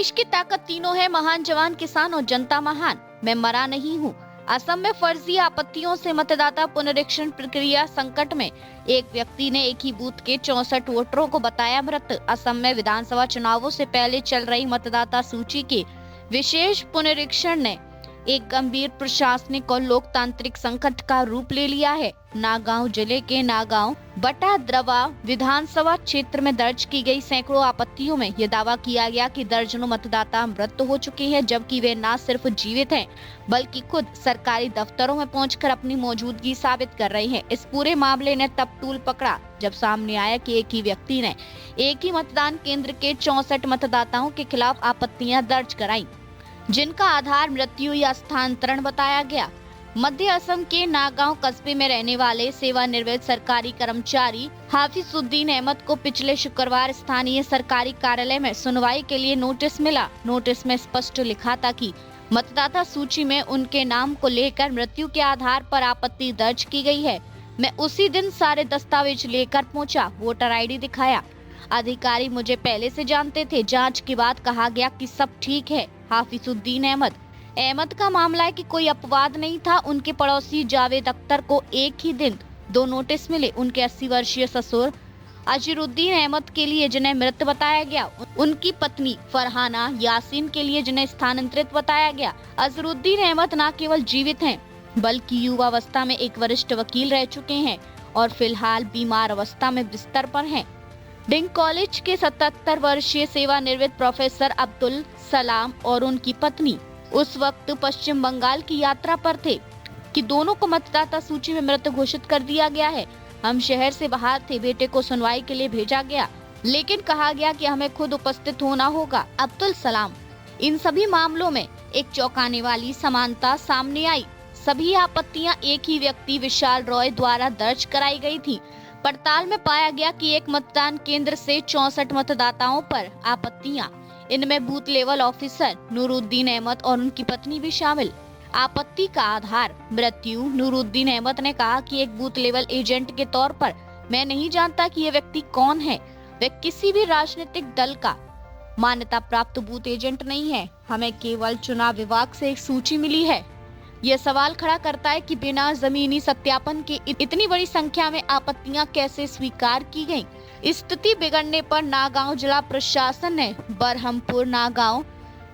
देश की ताकत तीनों है, महान जवान, किसान और जनता महान। मैं मरा नहीं हूँ। असम में फर्जी आपत्तियों से मतदाता पुनरीक्षण प्रक्रिया संकट में। एक व्यक्ति ने एक ही बूथ के 64 वोटरों को बताया मृत। असम में विधानसभा चुनावों से पहले चल रही मतदाता सूची के विशेष पुनरीक्षण ने एक गंभीर प्रशासनिक और लोकतांत्रिक संकट का रूप ले लिया है। नागांव जिले के नागांव बटाद्रवा विधानसभा क्षेत्र में दर्ज की गई सैकड़ों आपत्तियों में यह दावा किया गया कि दर्जनों मतदाता मृत हो चुके हैं, जबकि वे न सिर्फ जीवित हैं बल्कि खुद सरकारी दफ्तरों में पहुंचकर अपनी मौजूदगी साबित कर रहे हैं। इस पूरे मामले ने तब तूल पकड़ा जब सामने आया कि एक ही व्यक्ति ने एक ही मतदान केंद्र के 64 मतदाताओं के खिलाफ आपत्तियां दर्ज कराई, जिनका आधार मृत्यु या स्थानांतरण बताया गया। मध्य असम के नागांव कस्बे में रहने वाले सेवानिवृत्त सरकारी कर्मचारी हाफिजुद्दीन अहमद को पिछले शुक्रवार स्थानीय सरकारी कार्यालय में सुनवाई के लिए नोटिस मिला। नोटिस में स्पष्ट लिखा था कि मतदाता सूची में उनके नाम को लेकर मृत्यु के आधार पर आपत्ति दर्ज की गई है। मैं उसी दिन सारे दस्तावेज लेकर पहुंचा, वोटर आईडी दिखाया। अधिकारी मुझे पहले से जानते थे। जांच के बाद कहा गया कि सब ठीक है। हाफिजुद्दीन अहमद का मामला है कि कोई अपवाद नहीं था। उनके पड़ोसी जावेद अख्तर को एक ही दिन 2 नोटिस मिले। उनके 80 वर्षीय ससुर अजहरुद्दीन अहमद के लिए जिन्हें मृत बताया गया, उनकी पत्नी फरहाना यासीन के लिए जिन्हें स्थानांतरित बताया गया। अजहरुद्दीन अहमद न केवल जीवित हैं बल्कि युवावस्था में एक वरिष्ठ वकील रह चुके हैं और फिलहाल बीमार अवस्था में बिस्तर पर हैं। डिंग कॉलेज के 77 वर्षीय सेवानिवृत्त प्रोफेसर अब्दुल सलाम और उनकी पत्नी उस वक्त पश्चिम बंगाल की यात्रा पर थे कि दोनों को मतदाता सूची में मृत घोषित कर दिया गया है। हम शहर से बाहर थे। बेटे को सुनवाई के लिए भेजा गया, लेकिन कहा गया कि हमें खुद उपस्थित होना होगा। अब्दुल सलाम। इन सभी मामलों में एक चौंकाने वाली समानता सामने आई। सभी आपत्तियां एक ही व्यक्ति विशाल रॉय द्वारा दर्ज कराई गई थी। पड़ताल में पाया गया कि एक मतदान केंद्र से 64 मतदाताओं पर आपत्तियां, इनमें booth level officer Nooruddin Ahmed और उनकी पत्नी भी शामिल। आपत्ति का आधार मृत्यु। नूरुद्दीन अहमद ने कहा कि एक बूथ लेवल एजेंट के तौर पर मैं नहीं जानता कि यह व्यक्ति कौन है। वह किसी भी राजनीतिक दल का मान्यता प्राप्त बूथ एजेंट नहीं है। हमें केवल चुनाव विभाग से एक सूची मिली है। यह सवाल खड़ा करता है कि बिना जमीनी सत्यापन के इतनी बड़ी संख्या में आपत्तियां कैसे स्वीकार की गईं। स्थिति बिगड़ने पर नागांव जिला प्रशासन ने बरहमपुर, नागांव,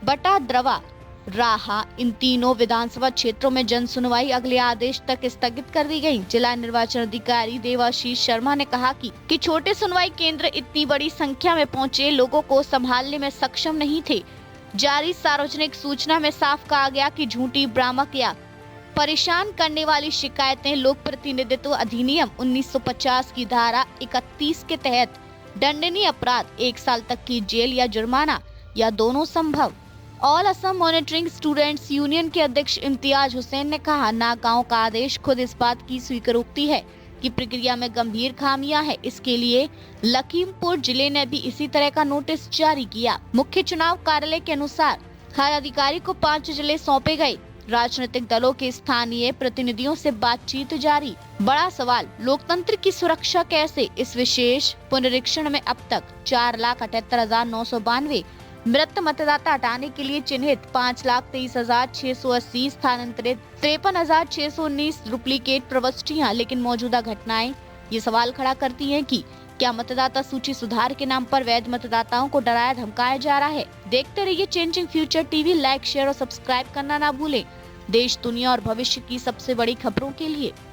बटाद्रवा, राहा इन तीनों विधानसभा क्षेत्रों में जन सुनवाई अगले आदेश तक स्थगित कर दी गई। जिला निर्वाचन अधिकारी देवाशीष शर्मा ने कहा कि छोटे सुनवाई केंद्र इतनी बड़ी संख्या में पहुंचे लोगों को संभालने में सक्षम नहीं थे। जारी सार्वजनिक सूचना में साफ कहा गया कि झूठी, भ्रामक या परेशान करने वाली शिकायतें लोक प्रतिनिधित्व अधिनियम 1950 की धारा 31 के तहत दंडनीय अपराध, 1 साल तक की जेल या जुर्माना या दोनों संभव। All Assam monitoring students union के अध्यक्ष इम्तियाज हुसैन ने कहा, नागांव का आदेश खुद इस बात की स्वीकारोक्ति है कि प्रक्रिया में गंभीर खामियां है। इसके लिए लखीमपुर जिले ने भी इसी तरह का नोटिस जारी किया। मुख्य चुनाव कार्यालय के अनुसार हर अधिकारी को 5 जिले सौंपे गए। राजनीतिक दलों के स्थानीय प्रतिनिधियों से बातचीत जारी। बड़ा सवाल, लोकतंत्र की सुरक्षा कैसे? इस विशेष पुनरीक्षण में अब तक 4,78,992 मृत मतदाता हटाने के लिए चिन्हित 5,23,680 स्थानांतरित 53,619 डुप्लीकेट प्रविष्टियां। लेकिन मौजूदा घटनाएं ये सवाल खड़ा करती हैं कि क्या मतदाता सूची सुधार के नाम पर वैध मतदाताओं को डराया धमकाया जा रहा है? देखते रहिए changing future TV. Like, share और सब्सक्राइब करना ना भूलें। देश, दुनिया और भविष्य की सबसे बड़ी खबरों के लिए।